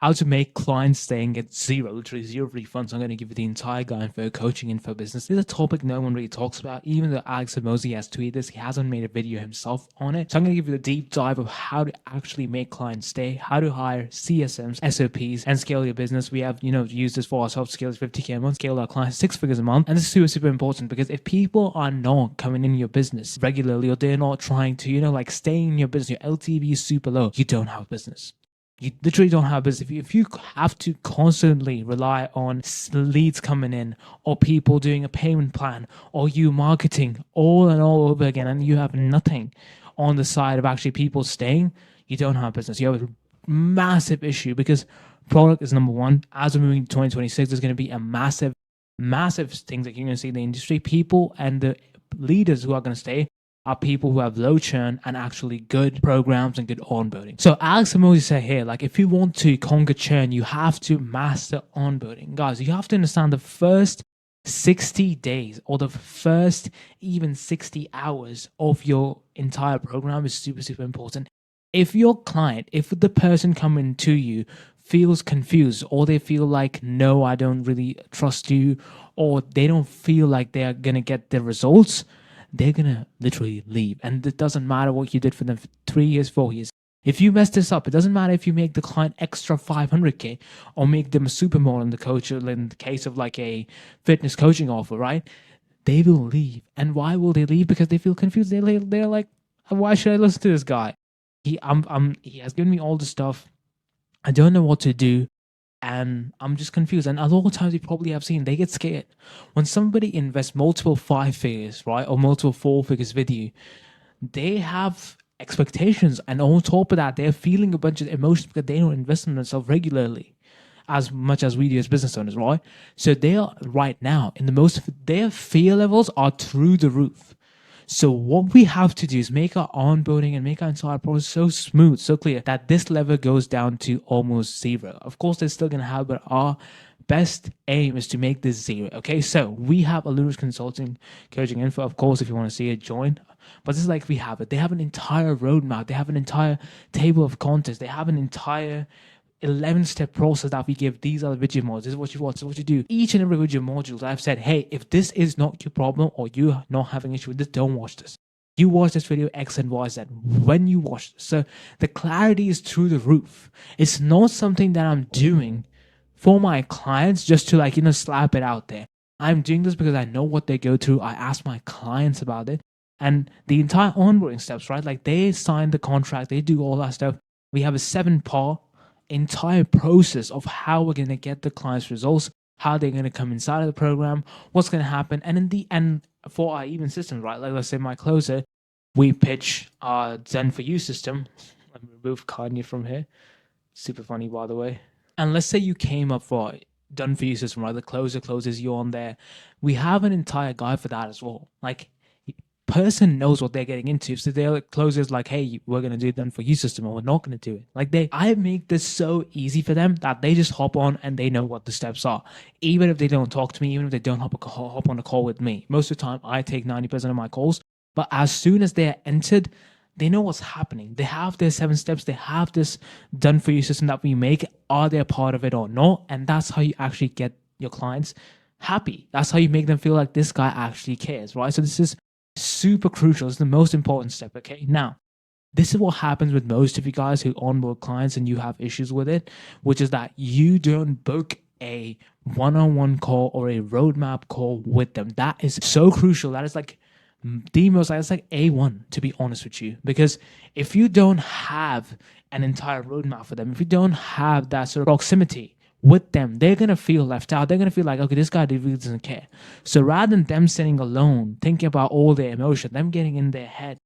how to make clients staying at zero, literally zero refunds. I'm going to give you the entire guide for coaching info business. This is a topic no one really talks about. Even though Alex Hormozi has tweeted this, he hasn't made a video himself on it. So I'm going to give you the deep dive of how to actually make clients stay, how to hire CSMs, SOPs, and scale your business. We have, used this for ourselves, scale 50K a month, scale our clients 6 figures a month. And this is super, super important because if people are not coming in your business regularly, or they're not trying to, stay in your business, your LTV is super low, you don't have a business. You literally don't have business. If you have to constantly rely on leads coming in, or people doing a payment plan, or you marketing all and all over again, and you have nothing on the side of actually people staying, you don't have business. You have a massive issue because product is number one. As we're moving to 2026, there's going to be a massive things that you're going to see in the industry. People and the leaders who are going to stay are people who have low churn and actually good programs and good onboarding. So Alex Hormozi said here, if you want to conquer churn, you have to master onboarding. Guys, you have to understand the first 60 days or the first even 60 hours of your entire program is super, super important. If your client, if the person coming to you feels confused, or they feel like, no, I don't really trust you, or they don't feel like they're going to get the results, they're going to literally leave. And it doesn't matter what you did for them for 3 years, 4 years. If you mess this up, it doesn't matter if you make the client extra 500K or make them a supermodel in the coach, in the case of a fitness coaching offer, right? They will leave. And why will they leave? Because they feel confused. They're like, why should I listen to this guy? He has given me all the stuff. I don't know what to do. And I'm just confused. And a lot of times you probably have seen, they get scared. When somebody invests multiple 5 figures, right, or multiple 4 figures with you, they have expectations. And on top of that, they're feeling a bunch of emotions because they don't invest in themselves regularly as much as we do as business owners, right? So they are right now their fear levels are through the roof. So what we have to do is make our onboarding and make our entire process so smooth, so clear that this level goes down to almost zero. Of course, they're still going to have, but our best aim is to make this zero. Okay, so we have Alluris Consulting coaching info. Of course, if you want to see it, join. But this is we have it. They have an entire roadmap. They have an entire table of contents. They have an entire 11-step process that we give. These are the video modules. This is what you watch. This is what you do. Each and every video module, I've said, hey, if this is not your problem or you're not having issue with this, don't watch this. You watch this video X and Y, Z when you watch this. So the clarity is through the roof. It's not something that I'm doing for my clients just to slap it out there. I'm doing this because I know what they go through. I ask my clients about it. And the entire onboarding steps, right? They sign the contract, they do all that stuff. We have a 7-part entire process of how we're going to get the client's results, how they're going to come inside of the program, what's going to happen. And in the end, for our even system, right? Let's say my closer, we pitch our Done For You system. Let me remove Kanye from here. Super funny, by the way. And let's say you came up for Done For You system, right? The closer closes you on there. We have an entire guide for that as well. Person knows what they're getting into. So they're closers hey, we're going to do Done For You system, or we're not going to do it. I make this so easy for them that they just hop on and they know what the steps are. Even if they don't talk to me, even if they don't hop on a call with me. Most of the time, I take 90% of my calls. But as soon as they're entered, they know what's happening. They have their 7 steps. They have this Done For You system that we make. Are they a part of it or not? And that's how you actually get your clients happy. That's how you make them feel like this guy actually cares, right? So this is super crucial. It's the most important step. Okay, now this is what happens with most of you guys who onboard clients and you have issues with it, which is that you don't book a one-on-one call or a roadmap call with them. That is so crucial. That is the most, that's A1, to be honest with you, because if you don't have an entire roadmap for them, if you don't have that sort of proximity with them, they're going to feel left out. They're going to feel like, okay, this guy really doesn't care. So rather than them sitting alone, thinking about all their emotion, them getting in their head,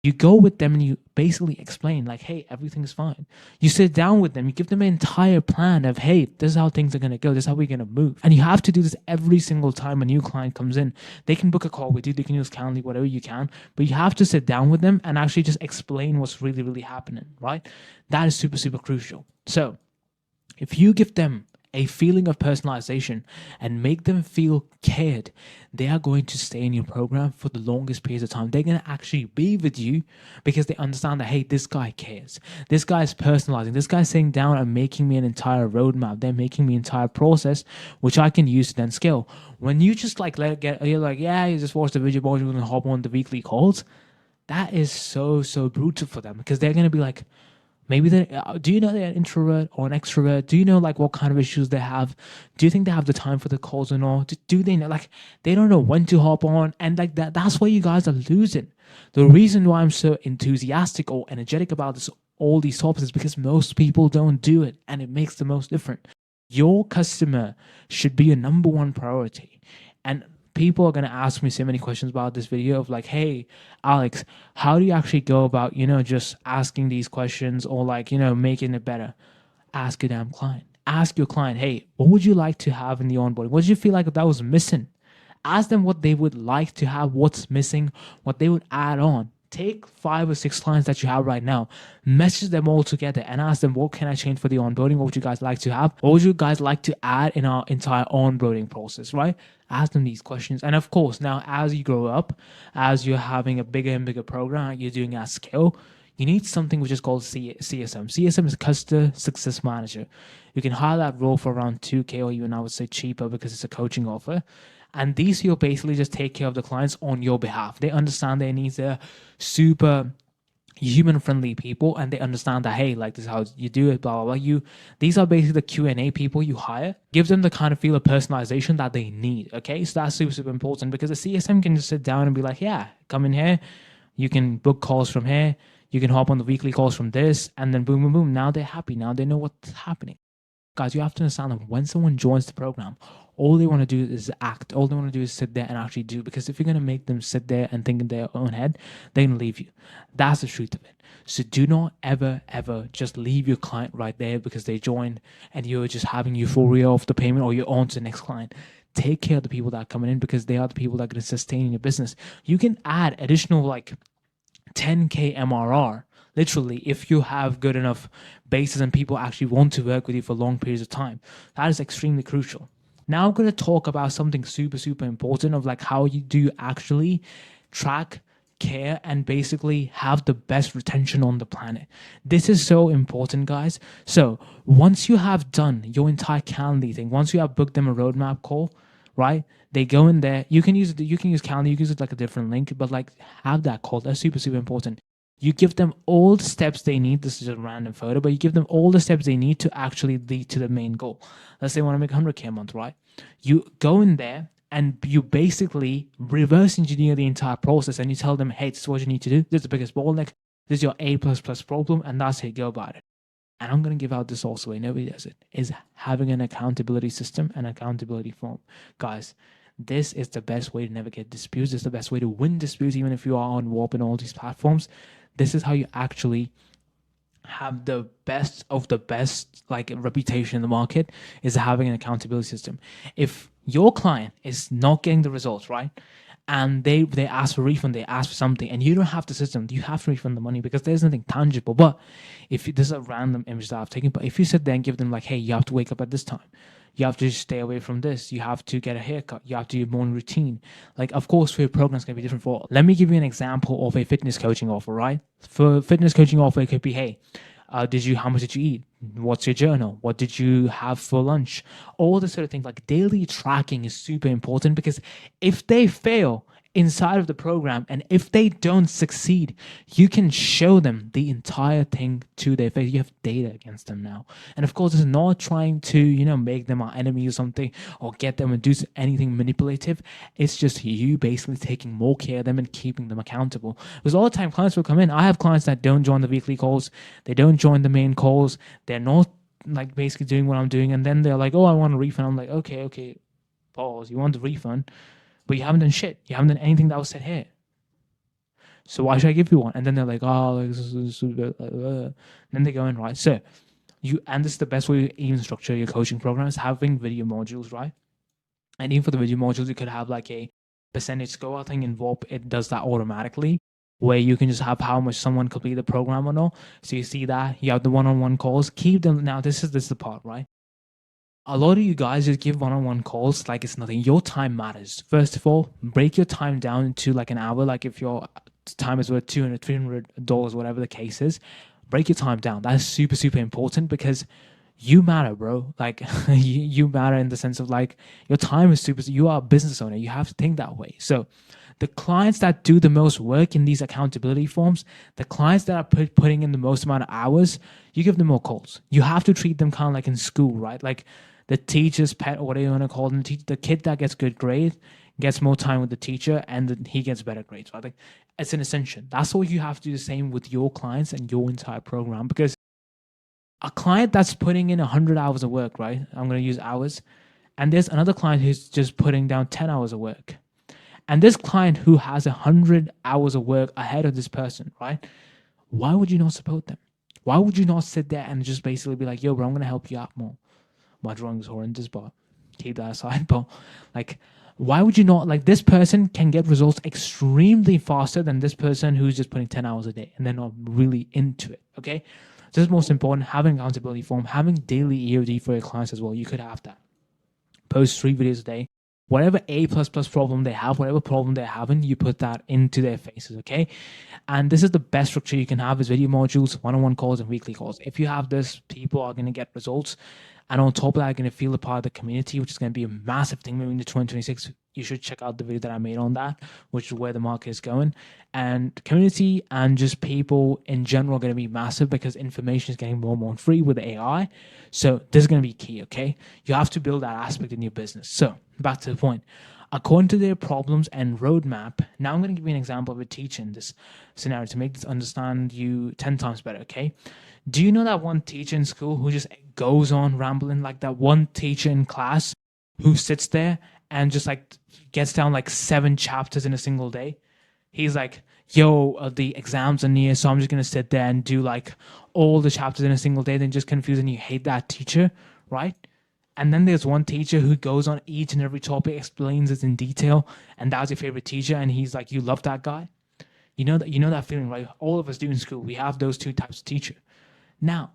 you go with them and you basically explain hey, everything's fine. You sit down with them, you give them an entire plan of, hey, this is how things are going to go. This is how we're going to move. And you have to do this every single time a new client comes in. They can book a call with you. They can use Calendly, whatever you can. But you have to sit down with them and actually just explain what's really, really happening, right? That is super, super crucial. So if you give them a feeling of personalization and make them feel cared, they are going to stay in your program for the longest periods of time. They're going to actually be with you because they understand that, hey, this guy cares. This guy is personalizing. This guy's sitting down and making me an entire roadmap. They're making me an entire process, which I can use to then scale. When you just like let it get, you're like, yeah, you just watch the video modules and hop on the weekly calls. That is so brutal for them because they're going to be like, maybe they do you know they're an introvert or an extrovert? Do you know like what kind of issues they have? Do you think they have the time for the calls or not? Do they know, like, they don't know when to hop on? And like that's why you guys are losing. The reason why I'm so enthusiastic or energetic about this, all these topics, is because most people don't do it, and it makes the most difference. Your customer should be your number one priority. And people are going to ask me so many questions about this video of like, hey, Alex, how do you actually go about, just asking these questions or like, making it better? Ask your damn client. Ask your client, hey, what would you like to have in the onboarding? What did you feel like that was missing? Ask them what they would like to have, what's missing, what they would add on. Take 5 or 6 clients that you have right now, message them all together and ask them, what can I change for the onboarding? What would you guys like to have? What would you guys like to add in our entire onboarding process, right? Ask them these questions. And of course, now as you grow up, as you're having a bigger and bigger program, you're doing at scale, you need something which is called CSM. CSM is Customer Success Manager. You can hire that role for around 2K or even I would say cheaper because it's a coaching offer. And these people basically just take care of the clients on your behalf. They understand their needs. They're super human-friendly people, and they understand that, hey, like, this is how you do it, blah, blah, blah. These are basically the Q&A people you hire. Give them the kind of feel of personalization that they need, okay? So that's super important because the CSM can just sit down and be like, yeah, come in here. You can book calls from here. You can hop on the weekly calls from this, and then boom, boom, boom. Now they're happy. Now they know what's happening. Guys, you have to understand that when someone joins the program, all they want to do is act. All they want to do is sit there and actually do. Because if you're going to make them sit there and think in their own head, they're going to leave you. That's the truth of it. So do not ever, ever just leave your client right there because they joined and you're just having euphoria of the payment or you're on to the next client. Take care of the people that are coming in because they are the people that are going to sustain your business. You can add additional like 10K MRR literally if you have good enough bases and people actually want to work with you for long periods of time. That is extremely crucial. Now I'm going to talk about something super important of like how you do actually track, care, and basically have the best retention on the planet. This is so important, guys. So once you have done your entire Calendly thing, once you have booked them a roadmap call, right? They go in there. You can use Calendly. You can use it like a different link, but like have that call. That's super important. You give them all the steps they need. This is a random photo, but you give them all the steps they need to actually lead to the main goal. Let's say they want to make 100K a month, right? You go in there and you basically reverse engineer the entire process and you tell them, hey, this is what you need to do. This is the biggest bottleneck. This is your A++ problem, and that's how you go about it. And I'm going to give out this also way, nobody does it, is having an accountability system and accountability form. Guys, this is the best way to navigate disputes. It's the best way to win disputes, even if you are on Warp and all these platforms. This is how you actually have the best of the best like reputation in the market, is having an accountability system. If your client is not getting the results, right? And they ask for refund, they ask for something, and you don't have the system, you have to refund the money because there's nothing tangible. But if this is a random image that I've taken, but if you sit there and give them like, hey, you have to wake up at this time, you have to stay away from this, you have to get a haircut, you have to do your morning routine. Like, of course, for your program, it's going to be different for all. Let me give you an example of a fitness coaching offer, right? For fitness coaching offer, it could be, hey, how much did you eat? What's your journal? What did you have for lunch? All this sort of thing. Like, daily tracking is super important because if they fail inside of the program and if they don't succeed, you can show them the entire thing to their face. You have data against them now. And of course, it's not trying to, make them our enemy or something or get them to do anything manipulative. It's just you basically taking more care of them and keeping them accountable. Because all the time clients will come in. I have clients that don't join the weekly calls. They don't join the main calls. They're not like basically doing what I'm doing. And then they're like, oh, I want a refund. I'm like, okay, pause. You want the refund? But you haven't done shit. You haven't done anything that was said here. So why should I give you one? And then they're like, oh, then they go in, right? So and this is the best way to even structure your coaching program, is having video modules, right? And even for the video modules, you could have like a percentage score. I think in VOP, it does that automatically, where you can just have how much someone complete the program or not. So you see that, you have the one-on-one calls, keep them. Now, this is the part, right? A lot of you guys just give one-on-one calls like it's nothing. Your time matters. First of all, break your time down into like an hour. Like if your time is worth $200, $300, whatever the case is, break your time down. That's super, super important because you matter, bro. Like you matter in the sense of like your time is super. You are a business owner. You have to think that way. So the clients that do the most work in these accountability forms, the clients that are putting in the most amount of hours, you give them more calls. You have to treat them kind of like in school, right? Like the teacher's pet or whatever you want to call them. The kid that gets good grades gets more time with the teacher and he gets better grades. Right? Like it's an ascension. That's what you have to do the same with your clients and your entire program because a client that's putting in 100 hours of work, right? I'm going to use hours. And there's another client who's just putting down 10 hours of work. And this client who has 100 hours of work ahead of this person, right? Why would you not support them? Why would you not sit there and just basically be like, yo, bro, I'm going to help you out more? My drawing is horrendous, but keep that aside. But like, why would you not? Like, this person can get results extremely faster than this person who's just putting 10 hours a day and they're not really into it. Okay. This is most important, having accountability form, having daily EOD for your clients as well. You could have that. Post 3 videos a day. Whatever A++ problem they have, whatever problem they're having, you put that into their faces, okay? And this is the best structure you can have is video modules, one-on-one calls, and weekly calls. If you have this, people are going to get results. And on top of that, going to feel a part of the community, which is going to be a massive thing moving to 2026. You should check out the video that I made on that, which is where the market is going. And community and just people in general are going to be massive because information is getting more and more free with AI. So this is going to be key, okay? You have to build that aspect in your business. So back to the point. According to their problems and roadmap, now I'm going to give you an example of a teacher in this scenario to make this understand you 10 times better, okay? Do you know that one teacher in school who just goes on rambling, like that one teacher in class who sits there and just like gets down like 7 chapters in a single day? He's like, yo, the exams are near, so I'm just going to sit there and do like all the chapters in a single day, then just confused and you hate that teacher, right? And then there's one teacher who goes on each and every topic, explains it in detail, and that's your favorite teacher, and he's like, you love that guy? You know that feeling, right? All of us do in school. We have those two types of teacher. Now,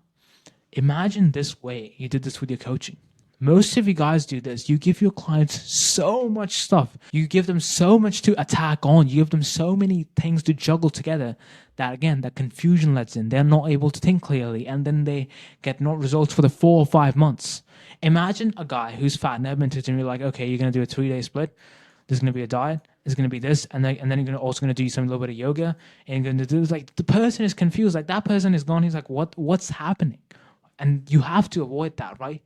imagine this way you did this with your coaching. Most of you guys do this. You give your clients so much stuff. You give them so much to attack on. You give them so many things to juggle together that, again, that confusion lets in. They're not able to think clearly, and then they get no results for the 4 or 5 months. Imagine a guy who's fat, never been to gym. You're like, okay, you're going to do a 3-day split. There's going to be a diet. There's going to be this, and then you're also going to do some little bit of yoga, and you're going to do like the person is confused. Like that person is gone. He's like, what's happening? And you have to avoid that, right?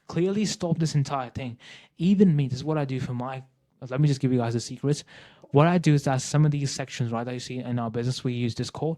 Clearly stop this entire thing. Even me, this is what I do for my. Let me just give you guys the secrets. What I do is that some of these sections, right, that you see in our business, we use Discord.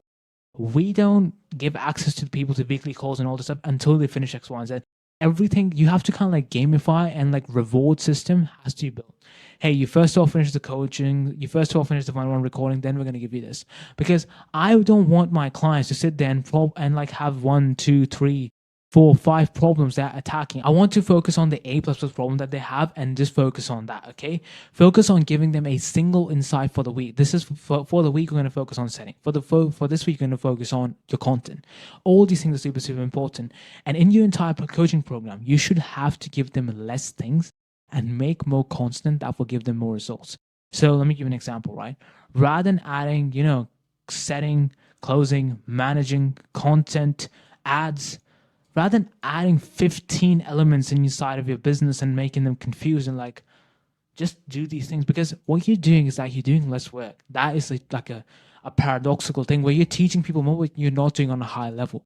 We don't give access to the people to weekly calls and all this stuff until they finish X, Y, and Z. Everything you have to kind of like gamify and like reward system has to be built. Hey, you first of all finish the coaching, you first of all finish the one-on-one recording, then we're going to give you this. Because I don't want my clients to sit there and like have 1, 2, 3, 4, 5 problems they're attacking. I want to focus on the A++ problem that they have and just focus on that, okay? Focus on giving them a single insight for the week. This is for the week, we're going to focus on setting. For this week, you're going to focus on your content. All these things are super, super important. And in your entire coaching program, you should have to give them less things and make more constant that will give them more results. So let me give you an example, right? Rather than adding, setting, closing, managing, content, ads, rather than adding 15 elements inside of your business and making them confused and like, just do these things, because what you're doing is that you're doing less work. That is like a paradoxical thing where you're teaching people more, but you're not doing on a high level.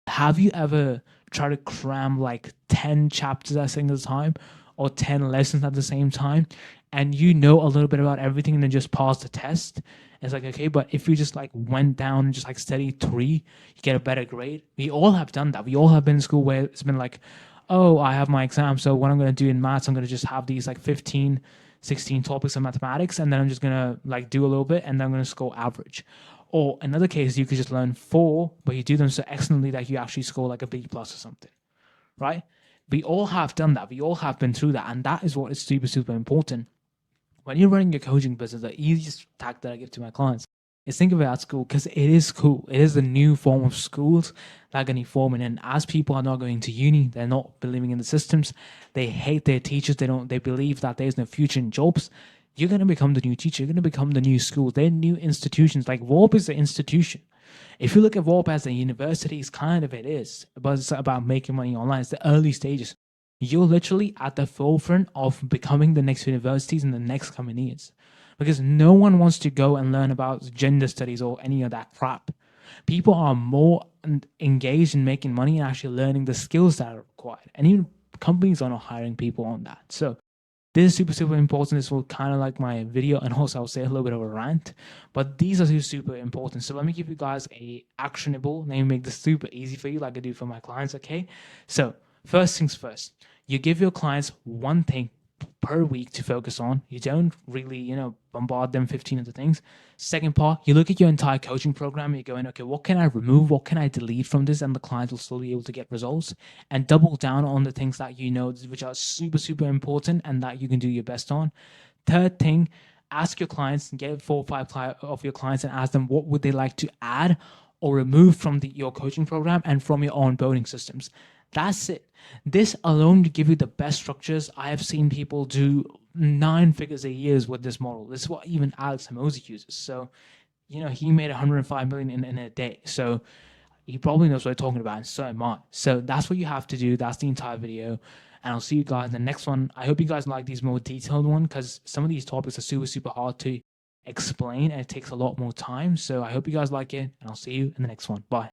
Have you ever tried to cram like 10 chapters at a single time or 10 lessons at the same time, and you know a little bit about everything and then just pause the test? It's like, okay, but if you just like went down and just like studied 3, you get a better grade. We all have done that. We all have been in school where it's been like, oh, I have my exam, so what I'm going to do in maths, I'm going to just have these like 15, 16 topics of mathematics, and then I'm just going to like do a little bit, and then I'm going to score average. Or in other cases, you could just learn 4, but you do them so excellently that you actually score like a B+ or something, right? We all have done that. We all have been through that, and that is what is super, super important. When you're running your coaching business, the easiest tack that I give to my clients is think of it as school, because it is cool. It is the new form of schools that are going to form. And as people are not going to uni, they're not believing in the systems. They hate their teachers. They believe that there's no future in jobs. You're going to become the new teacher. You're going to become the new school. They're new institutions. Like Warp is an institution. If you look at Warp as a university, it's kind of it is, but it's about making money online. It's the early stages. You're literally at the forefront of becoming the next universities in the next coming years, because no one wants to go and learn about gender studies or any of that crap. People are more engaged in making money and actually learning the skills that are required. And even companies are not hiring people on that. So this is super, super important. This will kind of like my video, and also I'll say a little bit of a rant, but these are super important. So let me give you guys a actionable. Let me make this super easy for you, like I do for my clients. Okay. So first things first, you give your clients one thing per week to focus on. You don't really, bombard them 15 other things. Second part, you look at your entire coaching program. You're going, okay, what can I remove? What can I delete from this? And the client will still be able to get results, and double down on the things that you know, which are super, super important and that you can do your best on. Third thing, ask your clients, get 4 or 5 of your clients and ask them what would they like to add or remove from your coaching program and from your onboarding systems. That's it. This alone to give you the best structures. I have seen people do 9 figures a year with this model. This is what even Alex Hormozi uses. So, he made 105 million in a day. So he probably knows what I'm talking about, and so am I. So that's what you have to do. That's the entire video. And I'll see you guys in the next one. I hope you guys like these more detailed ones, because some of these topics are super, super hard to explain and it takes a lot more time. So I hope you guys like it, and I'll see you in the next one. Bye.